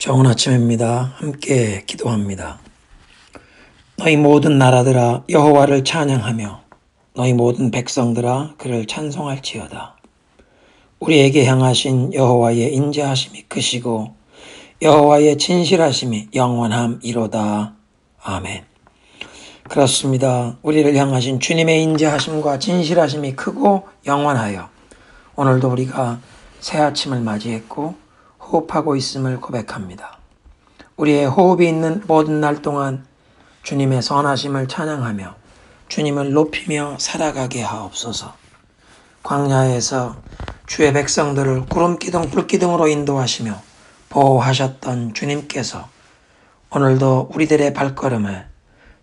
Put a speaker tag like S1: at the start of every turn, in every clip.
S1: 좋은 아침입니다. 함께 기도합니다. 너희 모든 나라들아 여호와를 찬양하며 너희 모든 백성들아 그를 찬송할지어다. 우리에게 향하신 여호와의 인자하심이 크시고 여호와의 진실하심이 영원함이로다. 아멘. 그렇습니다. 우리를 향하신 주님의 인자하심과 진실하심이 크고 영원하여 오늘도 우리가 새 아침을 맞이했고 호흡하고 있음을 고백합니다. 우리의 호흡이 있는 모든 날 동안 주님의 선하심을 찬양하며 주님을 높이며 살아가게 하옵소서. 광야에서 주의 백성들을 구름기둥 불기둥으로 인도하시며 보호하셨던 주님께서 오늘도 우리들의 발걸음을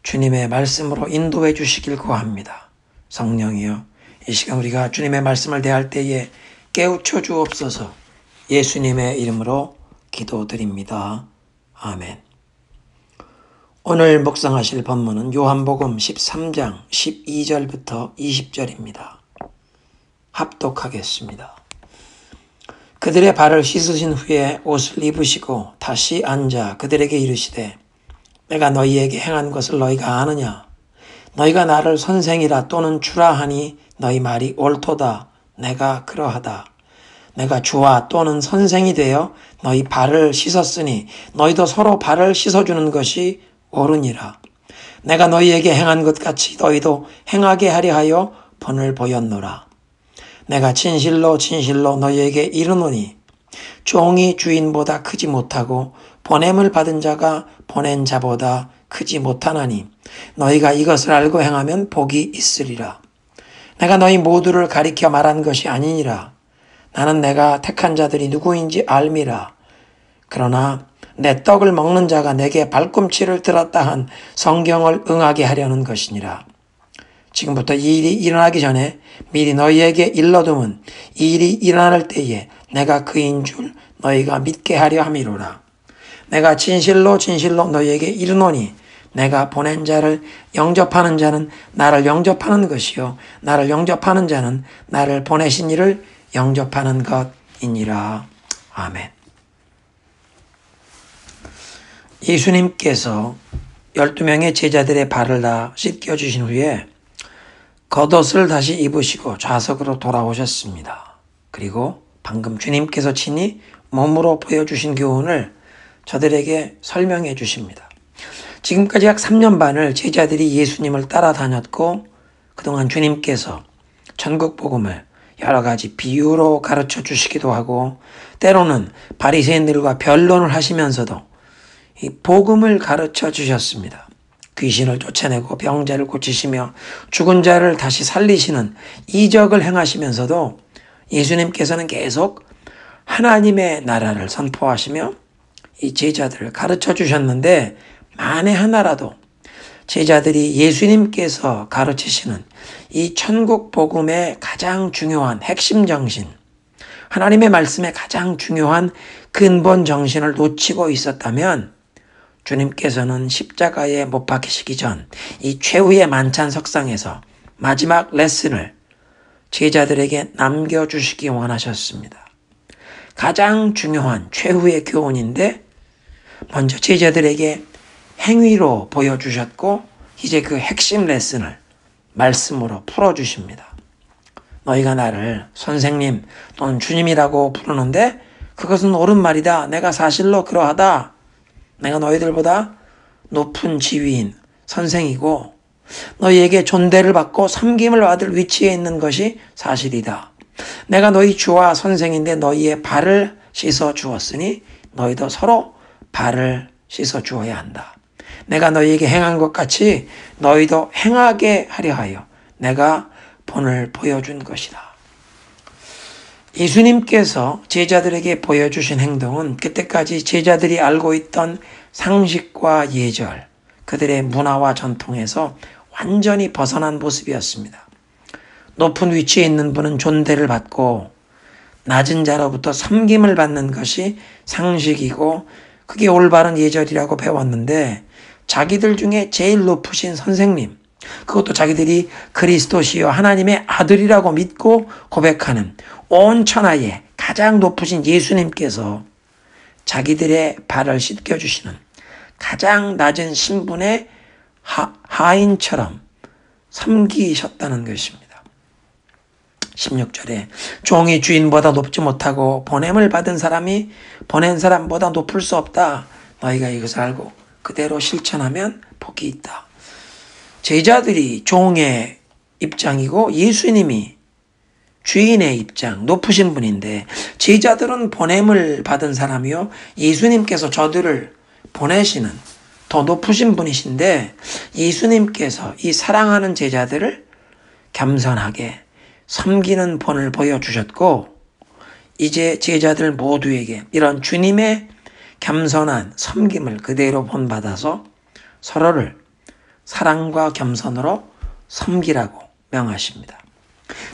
S1: 주님의 말씀으로 인도해 주시길 구합니다. 성령이여, 이 시간 우리가 주님의 말씀을 대할 때에 깨우쳐 주옵소서. 예수님의 이름으로 기도드립니다. 아멘. 오늘 묵상하실 본문은 요한복음 13장 12절부터 20절입니다. 합독하겠습니다. 그들의 발을 씻으신 후에 옷을 입으시고 다시 앉아 그들에게 이르시되 내가 너희에게 행한 것을 너희가 아느냐? 너희가 나를 선생이라 또는 주라 하니 너희 말이 옳도다. 내가 그러하다. 내가 주와 또는 선생이 되어 너희 발을 씻었으니 너희도 서로 발을 씻어주는 것이 옳으니라. 내가 너희에게 행한 것 같이 너희도 행하게 하려 하여 본을 보였노라. 내가 진실로 너희에게 이르노니 종이 주인보다 크지 못하고 보냄을 받은 자가 보낸 자보다 크지 못하나니 너희가 이것을 알고 행하면 복이 있으리라. 내가 너희 모두를 가리켜 말한 것이 아니니라. 나는 내가 택한 자들이 누구인지 알미라. 그러나 내 떡을 먹는 자가 내게 발꿈치를 들었다 한 성경을 응하게 하려는 것이니라. 지금부터 이 일이 일어나기 전에 미리 너희에게 일러두면 이 일이 일어날 때에 내가 그인 줄 너희가 믿게 하려 함이로라. 내가 진실로 너희에게 이르노니 내가 보낸 자를 영접하는 자는 나를 영접하는 것이요 나를 영접하는 자는 나를 보내신 이를 영접하는 것이니라. 아멘. 예수님께서 12명의 제자들의 발을 다 씻겨주신 후에 겉옷을 다시 입으시고 좌석으로 돌아오셨습니다. 그리고 방금 주님께서 친히 몸으로 보여주신 교훈을 저들에게 설명해 주십니다. 지금까지 약 3년 반을 제자들이 예수님을 따라다녔고 그동안 주님께서 천국 복음을 여러 가지 비유로 가르쳐 주시기도 하고 때로는 바리새인들과 변론을 하시면서도 이 복음을 가르쳐 주셨습니다. 귀신을 쫓아내고 병자를 고치시며 죽은 자를 다시 살리시는 이적을 행하시면서도 예수님께서는 계속 하나님의 나라를 선포하시며 이 제자들을 가르쳐 주셨는데 만에 하나라도 제자들이 예수님께서 가르치시는 이 천국 복음의 가장 중요한 핵심 정신, 하나님의 말씀의 가장 중요한 근본 정신을 놓치고 있었다면 주님께서는 십자가에 못 박히시기 전 이 최후의 만찬 석상에서 마지막 레슨을 제자들에게 남겨주시기 원하셨습니다. 가장 중요한 최후의 교훈인데 먼저 제자들에게 행위로 보여주셨고 이제 그 핵심 레슨을 말씀으로 풀어주십니다. 너희가 나를 선생님 또는 주님이라고 부르는데 그것은 옳은 말이다. 내가 사실로 그러하다. 내가 너희들보다 높은 지위인 선생이고 너희에게 존대를 받고 섬김을 받을 위치에 있는 것이 사실이다. 내가 너희 주와 선생인데 너희의 발을 씻어 주었으니 너희도 서로 발을 씻어 주어야 한다. 내가 너희에게 행한 것 같이 너희도 행하게 하려 하여 내가 본을 보여준 것이다. 예수님께서 제자들에게 보여주신 행동은 그때까지 제자들이 알고 있던 상식과 예절, 그들의 문화와 전통에서 완전히 벗어난 모습이었습니다. 높은 위치에 있는 분은 존대를 받고 낮은 자로부터 섬김을 받는 것이 상식이고 그게 올바른 예절이라고 배웠는데 자기들 중에 제일 높으신 선생님, 그것도 자기들이 그리스도시요 하나님의 아들이라고 믿고 고백하는 온 천하의 가장 높으신 예수님께서 자기들의 발을 씻겨주시는 가장 낮은 신분의 하인처럼 섬기셨다는 것입니다. 16절에 종이 주인보다 높지 못하고 보냄을 받은 사람이 보낸 사람보다 높을 수 없다. 너희가 이것을 알고 그대로 실천하면 복이 있다. 제자들이 종의 입장이고 예수님이 주인의 입장, 높으신 분인데 제자들은 보냄을 받은 사람이요 예수님께서 저들을 보내시는 더 높으신 분이신데 예수님께서 이 사랑하는 제자들을 겸손하게 섬기는 본을 보여주셨고 이제 제자들 모두에게 이런 주님의 겸손한 섬김을 그대로 본받아서 서로를 사랑과 겸손으로 섬기라고 명하십니다.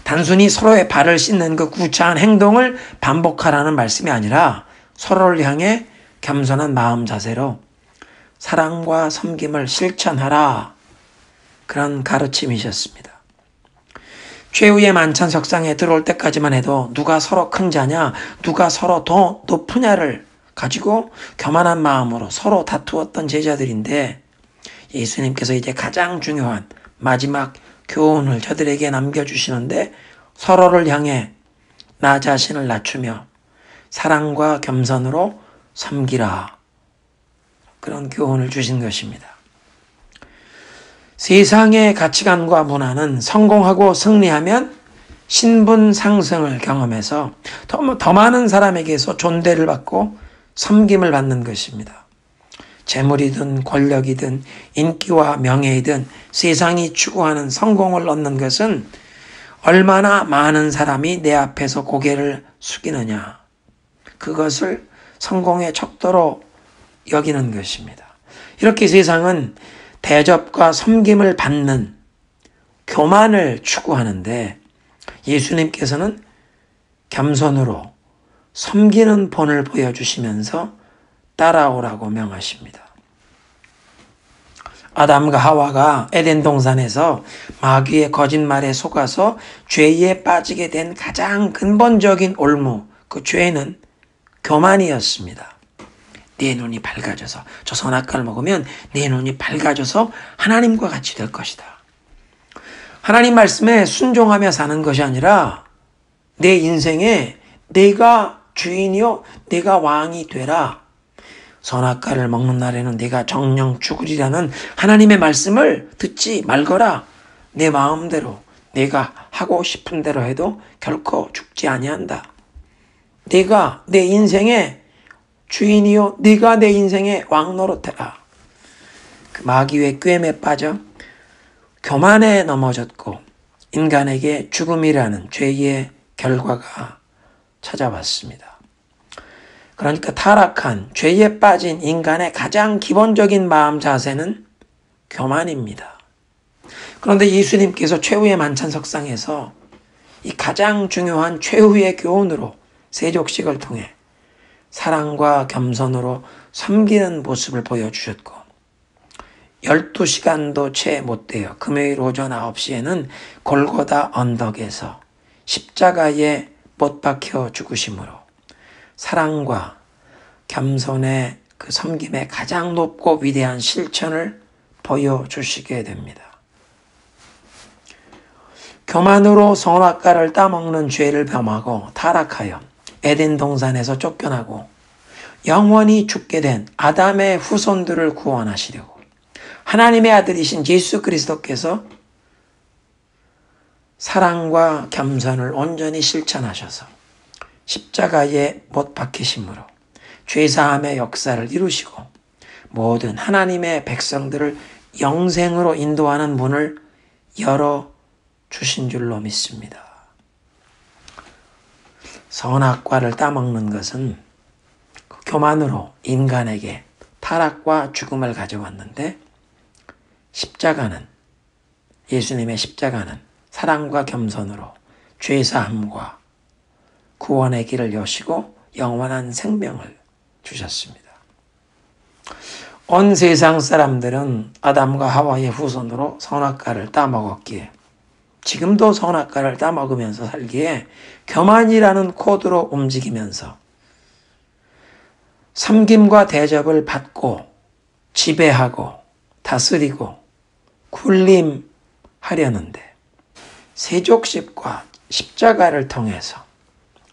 S1: 단순히 서로의 발을 씻는 그 구차한 행동을 반복하라는 말씀이 아니라 서로를 향해 겸손한 마음 자세로 사랑과 섬김을 실천하라. 그런 가르침이셨습니다. 최후의 만찬 석상에 들어올 때까지만 해도 누가 서로 큰 자냐, 누가 서로 더 높으냐를 가지고 교만한 마음으로 서로 다투었던 제자들인데 예수님께서 이제 가장 중요한 마지막 교훈을 저들에게 남겨주시는데 서로를 향해 나 자신을 낮추며 사랑과 겸손으로 섬기라. 그런 교훈을 주신 것입니다. 세상의 가치관과 문화는 성공하고 승리하면 신분 상승을 경험해서 더 많은 사람에게서 존대를 받고 섬김을 받는 것입니다. 재물이든 권력이든 인기와 명예이든 세상이 추구하는 성공을 얻는 것은 얼마나 많은 사람이 내 앞에서 고개를 숙이느냐. 그것을 성공의 척도로 여기는 것입니다. 이렇게 세상은 대접과 섬김을 받는 교만을 추구하는데 예수님께서는 겸손으로 섬기는 본을 보여주시면서 따라오라고 명하십니다. 아담과 하와가 에덴 동산에서 마귀의 거짓말에 속아서 죄에 빠지게 된 가장 근본적인 올무, 그 죄는 교만이었습니다. 내 눈이 밝아져서 저 선악과를 먹으면 내 눈이 밝아져서 하나님과 같이 될 것이다. 하나님 말씀에 순종하며 사는 것이 아니라 내 인생에 내가 주인이요 내가 왕이 되라. 선악과를 먹는 날에는 내가 정령 죽으리라는 하나님의 말씀을 듣지 말거라. 내 마음대로 내가 하고 싶은 대로 해도 결코 죽지 아니한다. 내가 내 인생의 주인이요 네가 내 인생의 왕 노릇해라. 그 마귀의 꾀임에 빠져 교만에 넘어졌고 인간에게 죽음이라는 죄의 결과가 찾아왔습니다. 그러니까 타락한 죄에 빠진 인간의 가장 기본적인 마음 자세는 교만입니다. 그런데 예수님께서 최후의 만찬 석상에서 이 가장 중요한 최후의 교훈으로 세족식을 통해 사랑과 겸손으로 섬기는 모습을 보여주셨고 12시간도 채 못 돼요. 금요일 오전 9시에는 골고다 언덕에서 십자가에 못 박혀 죽으심으로 사랑과 겸손의 그 섬김의 가장 높고 위대한 실천을 보여주시게 됩니다. 교만으로 선악과를 따먹는 죄를 범하고 타락하여 에덴 동산에서 쫓겨나고 영원히 죽게 된 아담의 후손들을 구원하시려고 하나님의 아들이신 예수 그리스도께서 사랑과 겸손을 온전히 실천하셔서 십자가에 못 박히심으로 죄사함의 역사를 이루시고 모든 하나님의 백성들을 영생으로 인도하는 문을 열어주신 줄로 믿습니다. 선악과를 따먹는 것은 교만으로 인간에게 타락과 죽음을 가져왔는데 십자가는 예수님의 십자가는 사랑과 겸손으로 죄사함과 구원의 길을 여시고 영원한 생명을 주셨습니다. 온 세상 사람들은 아담과 하와의 후손으로 선악과를 따먹었기에 지금도 선악과를 따먹으면서 살기에 교만이라는 코드로 움직이면서 섬김과 대접을 받고 지배하고 다스리고 군림하려는데 세족십과 십자가를 통해서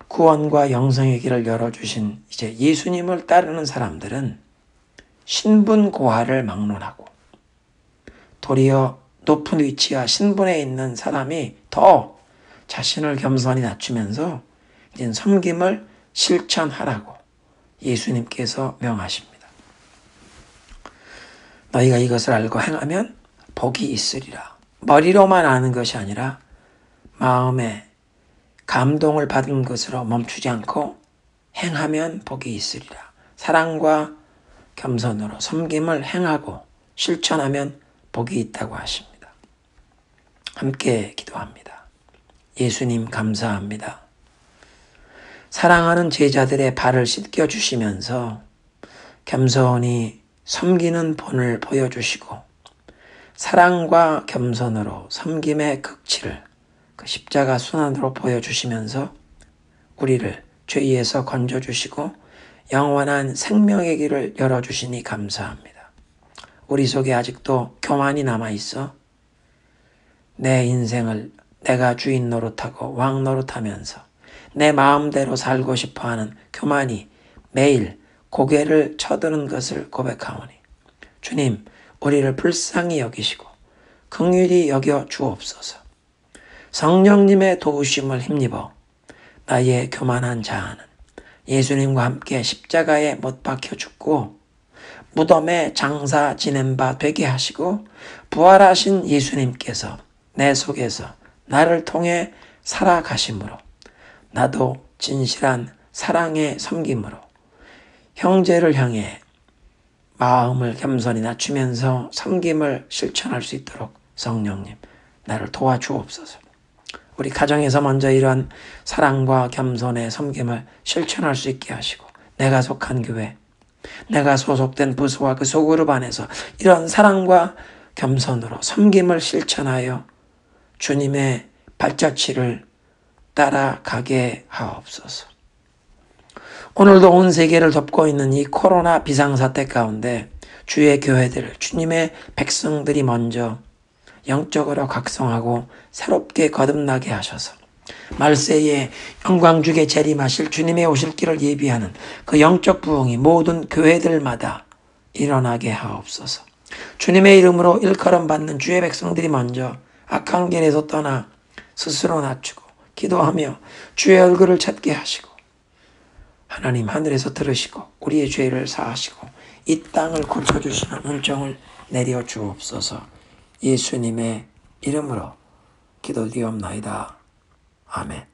S1: 구원과 영생의 길을 열어주신 이제 예수님을 따르는 사람들은 신분 고하를 막론하고 도리어 높은 위치와 신분에 있는 사람이 더 자신을 겸손히 낮추면서 이제 섬김을 실천하라고 예수님께서 명하십니다. 너희가 이것을 알고 행하면 복이 있으리라. 머리로만 아는 것이 아니라 마음에 감동을 받은 것으로 멈추지 않고 행하면 복이 있으리라. 사랑과 겸손으로 섬김을 행하고 실천하면 복이 있다고 하십니다. 함께 기도합니다. 예수님 감사합니다. 사랑하는 제자들의 발을 씻겨주시면서 겸손히 섬기는 본을 보여주시고 사랑과 겸손으로 섬김의 극치를 그 십자가 순환으로 보여주시면서 우리를 죄에서 건져주시고 영원한 생명의 길을 열어주시니 감사합니다. 우리 속에 아직도 교만이 남아있어 내 인생을 내가 주인 노릇하고 왕 노릇하면서 내 마음대로 살고 싶어하는 교만이 매일 고개를 쳐드는 것을 고백하오니 주님 우리를 불쌍히 여기시고 긍휼히 여겨 주옵소서. 성령님의 도우심을 힘입어 나의 교만한 자아는 예수님과 함께 십자가에 못 박혀 죽고 무덤에 장사 지낸 바 되게 하시고 부활하신 예수님께서 내 속에서 나를 통해 살아가심으로 나도 진실한 사랑의 섬김으로 형제를 향해 마음을 겸손히 낮추면서 섬김을 실천할 수 있도록 성령님 나를 도와주옵소서. 우리 가정에서 먼저 이런 사랑과 겸손의 섬김을 실천할 수 있게 하시고 내가 속한 교회, 내가 소속된 부서와 그 소그룹 안에서 이런 사랑과 겸손으로 섬김을 실천하여 주님의 발자취를 따라가게 하옵소서. 오늘도 온 세계를 덮고 있는 이 코로나 비상사태 가운데 주의 교회들, 주님의 백성들이 먼저 영적으로 각성하고 새롭게 거듭나게 하셔서 말세에 영광주게 재림하실 주님의 오실 길을 예비하는 그 영적 부흥이 모든 교회들마다 일어나게 하옵소서. 주님의 이름으로 일컬음 받는 주의 백성들이 먼저 악한 길에서 떠나 스스로 낮추고 기도하며 주의 얼굴을 찾게 하시고 하나님 하늘에서 들으시고 우리의 죄를 사하시고 이 땅을 고쳐주시는 은총을 내려 주옵소서. 예수님의 이름으로 기도드리옵나이다. 아멘.